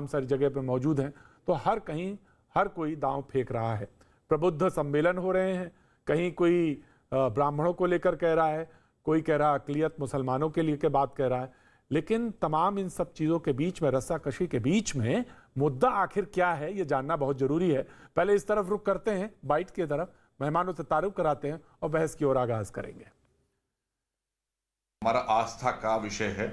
सारी जगह पे मौजूद हैं, तो हर कहीं हर कोई दांव फेंक रहा है। प्रबुद्ध सम्मेलन हो रहे हैं, कहीं कोई ब्राह्मणों को लेकर कह रहा है, कोई कह रहा अकलियत मुसलमानों के लिए के बात कह रहा है। लेकिन तमाम इन सब चीज़ों के बीच में, रस्साकशी के बीच में मुद्दा आखिर क्या है, ये जानना बहुत जरूरी है। पहले इस तरफ रुख करते हैं, बाइट की तरफ, मेहमानों से तारुफ कराते हैं और बहस की ओर आगाज करेंगे। हमारा आस्था का विषय है,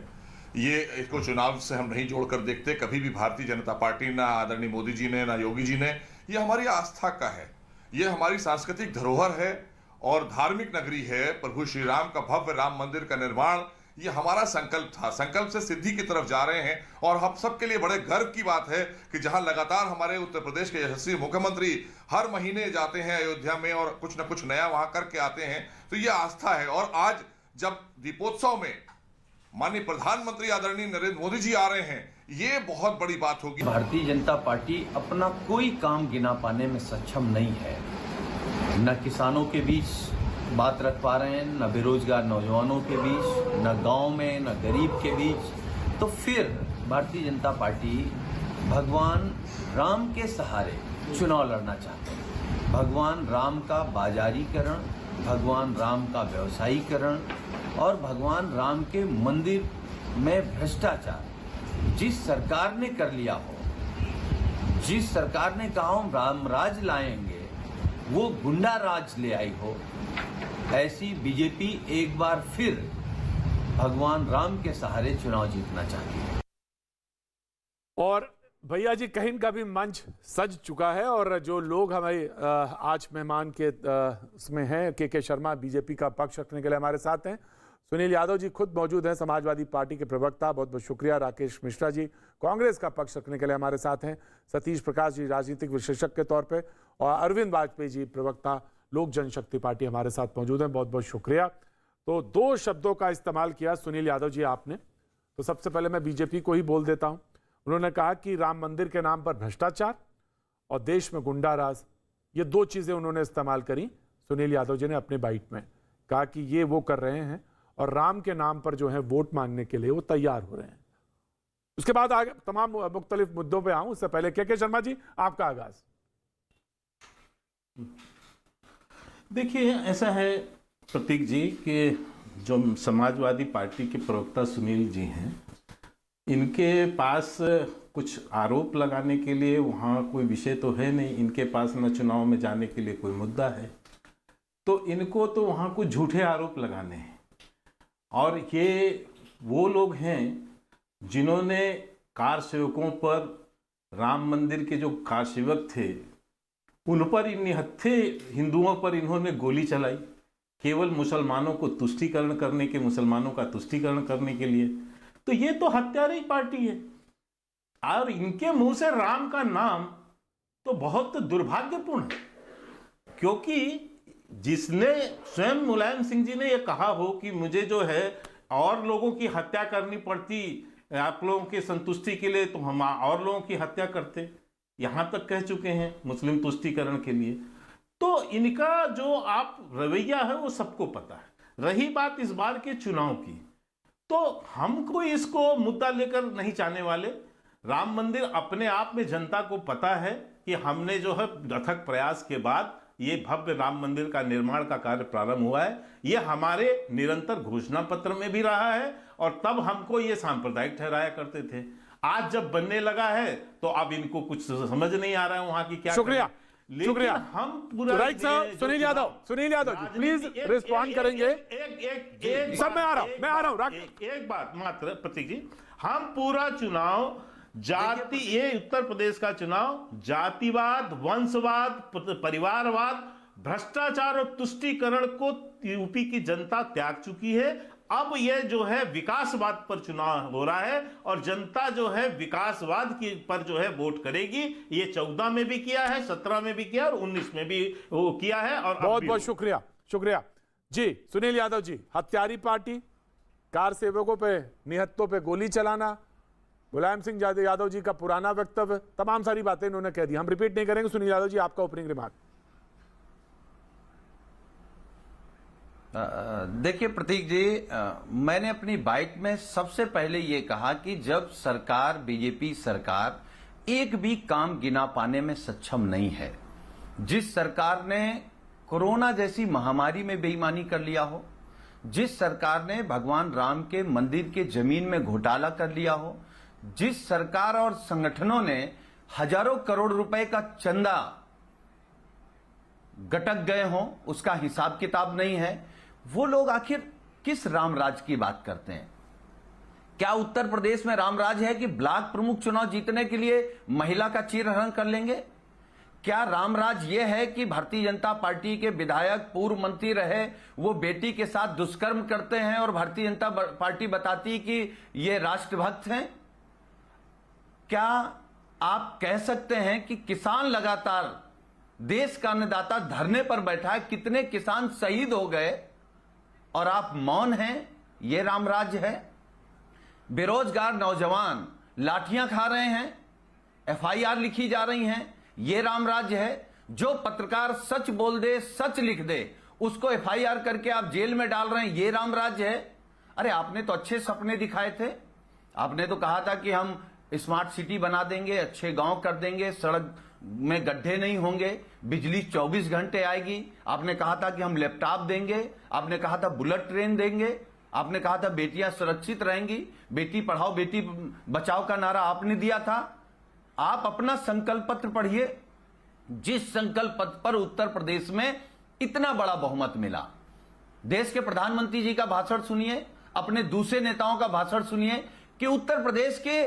ये इसको चुनाव से हम नहीं जोड़कर देखते। कभी भी भारतीय जनता पार्टी, ना आदरणीय मोदी जी ने, ना योगी जी ने, ये हमारी आस्था का है, ये हमारी सांस्कृतिक धरोहर है और धार्मिक नगरी है। प्रभु श्री राम का भव्य राम मंदिर का निर्माण, ये हमारा संकल्प था। संकल्प से सिद्धि की तरफ जा रहे हैं और हम सबके लिए बड़े गर्व की बात है कि जहां लगातार हमारे उत्तर प्रदेश के यशस्वी मुख्यमंत्री हर महीने जाते हैं अयोध्या में और कुछ न कुछ नया वहां करके आते हैं, तो ये आस्था है। और आज जब दीपोत्सव में माननीय प्रधानमंत्री आदरणीय नरेंद्र मोदी जी आ रहे हैं, ये बहुत बड़ी बात होगी। भारतीय जनता पार्टी अपना कोई काम गिना पाने में सक्षम नहीं है। न किसानों के बीच बात रख पा रहे हैं, न बेरोजगार नौजवानों के बीच, न गांव में, न गरीब के बीच। तो फिर भारतीय जनता पार्टी भगवान राम के सहारे चुनाव लड़ना चाहते हैं। भगवान राम का बाजारीकरण, भगवान राम का व्यवसायीकरण और भगवान राम के मंदिर में भ्रष्टाचार जिस सरकार ने कर लिया हो, जिस सरकार ने कहा हम राम राज लाएंगे, वो गुंडा राज ले आई हो, ऐसी बीजेपी एक बार फिर भगवान राम के सहारे चुनाव जीतना चाहती है। और भैया जी, कहीं का भी मंच सज चुका है और जो लोग हमारे आज मेहमान के उसमें हैं, के शर्मा बीजेपी का पक्ष रखने के लिए हमारे साथ हैं। सुनील यादव जी खुद मौजूद हैं, समाजवादी पार्टी के प्रवक्ता, बहुत बहुत शुक्रिया। राकेश मिश्रा जी कांग्रेस का पक्ष रखने के लिए हमारे साथ हैं। सतीश प्रकाश जी राजनीतिक विशेषज्ञ के तौर पे, और अरविंद वाजपेयी जी प्रवक्ता लोक जनशक्ति पार्टी हमारे साथ मौजूद हैं, बहुत बहुत शुक्रिया। तो दो शब्दों का इस्तेमाल किया सुनील यादव जी आपने, तो सबसे पहले मैं बीजेपी को ही बोल देता हूँ। उन्होंने कहा कि राम मंदिर के नाम पर भ्रष्टाचार और देश में गुंडा राज, ये दो चीजें उन्होंने इस्तेमाल करी। सुनील यादव जी ने अपने बाइट में कहा कि ये वो कर रहे हैं और राम के नाम पर जो है वोट मांगने के लिए वो तैयार हो रहे हैं। उसके बाद आगे तमाम मुख्तलिफ मुद्दों पे आऊं, उससे पहले के शर्मा जी आपका आगाज। देखिए, ऐसा है प्रतीक जी कि जो समाजवादी पार्टी के प्रवक्ता सुनील जी हैं, इनके पास कुछ आरोप लगाने के लिए वहाँ कोई विषय तो है नहीं, इनके पास न चुनाव में जाने के लिए कोई मुद्दा है, तो इनको तो वहाँ कुछ झूठे आरोप लगाने हैं। और ये वो लोग हैं जिन्होंने कार सेवकों पर, राम मंदिर के जो कार सेवक थे उन पर, इन निहत्थे हिंदुओं पर इन्होंने गोली चलाई, केवल मुसलमानों को तुष्टीकरण करने के, मुसलमानों का तुष्टीकरण करने के लिए। तो ये तो हत्यारी पार्टी है और इनके मुंह से राम का नाम तो बहुत दुर्भाग्यपूर्ण है, क्योंकि जिसने स्वयं मुलायम सिंह जी ने यह कहा हो कि मुझे जो है और लोगों की हत्या करनी पड़ती आप लोगों की संतुष्टि के लिए, तो हम और लोगों की हत्या करते, यहां तक कह चुके हैं मुस्लिम तुष्टीकरण के लिए। तो इनका जो आप रवैया है वो सबको पता है। रही बात इस बार के चुनाव की, तो हम कोई इसको मुद्दा लेकर नहीं जाने वाले। राम मंदिर अपने आप में जनता को पता है कि हमने जो है अथक प्रयास के बाद ये भव्य राम मंदिर का निर्माण का कार्य प्रारंभ हुआ है। ये हमारे निरंतर घोषणा पत्र में भी रहा है और तब हमको ये सांप्रदायिक ठहराया करते थे। आज जब बनने लगा है तो अब इनको कुछ समझ नहीं आ रहा है वहां की क्या। शुक्रिया, शुक्रिया। हम पूरा right sir, Sunil Yadav ji please respond करेंगे। सर मैं आ रहा हूं एक बात मात्र प्रतीक जी, हम पूरा चुनाव जाति, ये उत्तर प्रदेश का चुनाव जातिवाद, वंशवाद, परिवारवाद, भ्रष्टाचार और तुष्टीकरण को यूपी की जनता त्याग चुकी है। अब ये जो है विकासवाद पर चुनाव हो रहा है और जनता जो है विकासवाद की पर जो है वोट करेगी। ये 14 में भी किया है, 17 में भी किया और 19 में भी वो किया है। और बहुत बहुत शुक्रिया, शुक्रिया जी। सुनील यादव जी, हत्यारी पार्टी, कार सेवकों पे, निहत्तों पे गोली चलाना, मुलायम सिंह यादव जी का पुराना वक्तव्य, तमाम सारी बातें इन्होंने कह दी, हम रिपीट नहीं करेंगे। सुनील यादव जी आपका ओपनिंग रिमार्क। देखिए प्रतीक जी, मैंने अपनी बाइट में सबसे पहले ये कहा कि जब सरकार, बीजेपी सरकार एक भी काम गिना पाने में सक्षम नहीं है। जिस सरकार ने कोरोना जैसी महामारी में बेईमानी कर लिया हो, जिस सरकार ने भगवान राम के मंदिर के जमीन में घोटाला कर लिया हो, जिस सरकार और संगठनों ने हजारों करोड़ रुपए का चंदा गटक गए हों, उसका हिसाब किताब नहीं है, वो लोग आखिर किस रामराज की बात करते हैं? क्या उत्तर प्रदेश में रामराज है कि ब्लॉक प्रमुख चुनाव जीतने के लिए महिला का चीरहरण कर लेंगे? क्या रामराज यह है कि भारतीय जनता पार्टी के विधायक पूर्व मंत्री रहे वो बेटी के साथ दुष्कर्म करते हैं और भारतीय जनता पार्टी बताती कि ये राष्ट्रभक्त हैं? क्या आप कह सकते हैं कि किसान लगातार देश का अन्नदाता धरने पर बैठा है, कितने किसान शहीद हो गए और आप मौन हैं? ये रामराज है? बेरोजगार नौजवान लाठियां खा रहे हैं, एफआईआर लिखी जा रही हैं, ये रामराज है? जो पत्रकार सच बोल दे, सच लिख दे, उसको एफआईआर करके आप जेल में डाल रहे हैं, ये रामराज है? अरे आपने तो अच्छे सपने दिखाए थे। आपने तो कहा था कि हम स्मार्ट सिटी बना देंगे, अच्छे गांव कर देंगे, सड़क में गड्ढे नहीं होंगे, बिजली 24 घंटे आएगी। आपने कहा था कि हम लैपटॉप देंगे, आपने कहा था बुलेट ट्रेन देंगे, आपने कहा था बेटियां सुरक्षित रहेंगी, बेटी पढ़ाओ बेटी बचाओ का नारा आपने दिया था। आप अपना संकल्प पत्र पढ़िए, जिस संकल्प पत्र पर उत्तर प्रदेश में इतना बड़ा बहुमत मिला। देश के प्रधानमंत्री जी का भाषण सुनिए, अपने दूसरे नेताओं का भाषण सुनिए कि उत्तर प्रदेश के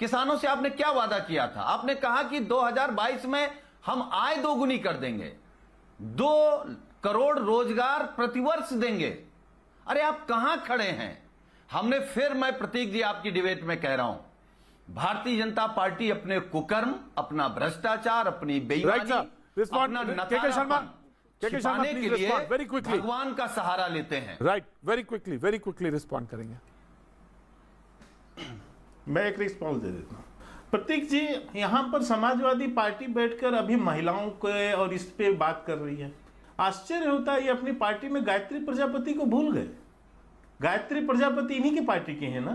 किसानों से आपने क्या वादा किया था। आपने कहा कि 2022 में हम आय दोगुनी कर देंगे, 2 करोड़ रोजगार प्रतिवर्ष देंगे। अरे आप कहां खड़े हैं? हमने फिर, मैं प्रतीक जी आपकी डिबेट में कह रहा हूं, भारतीय जनता पार्टी अपने कुकर्म, अपना भ्रष्टाचार, अपनी बेईमानी, अपना नकारापन छिपाने के लिए भगवान का सहारा लेते हैं। राइट, वेरी क्विकली रिस्पॉन्ड करेंगे। मैं एक रिस्पॉन्स दे देता हूं। प्रतीक जी, यहां पर समाजवादी पार्टी बैठकर अभी महिलाओं के और इस पे बात कर रही है। आश्चर्य होता है, ये अपनी पार्टी में गायत्री प्रजापति को भूल गए। गायत्री प्रजापति इन्हीं की पार्टी की है ना,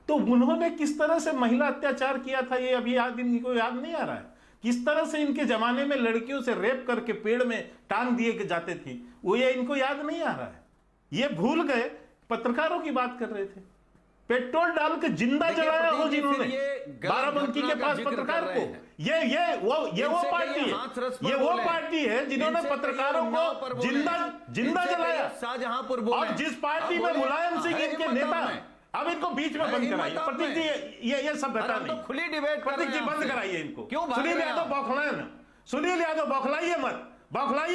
तो उन्होंने किस तरह से महिला अत्याचार किया था ये अभी इनको याद नहीं आ रहा है। किस तरह से इनके जमाने में लड़कियों से रेप करके पेड़ में टांग दिए जाते थे, वो ये इनको याद नहीं आ रहा है। ये भूल गए, पत्रकारों की बात कर रहे थे। पेट्रोल डाल के जिंदा जलाया हो जिन्होंने बाराबंकी के पास पत्रकार को। ये वो पार्टी है जिन्होंने पत्रकारों को जिंदा जलाया। शाहजहांपुर और जिस पार्टी में मुलायम सिंह इनके नेता, अब इनको बीच में बंद कराइए। प्रतीक जी, ये सब बता नहीं, खुली डिबेट प्रतीक जी बंद कराइए इनको। क्यों सुनील यादव बौखलाए ना, सुनील यादव बौखलाइए मत, बौखलाइए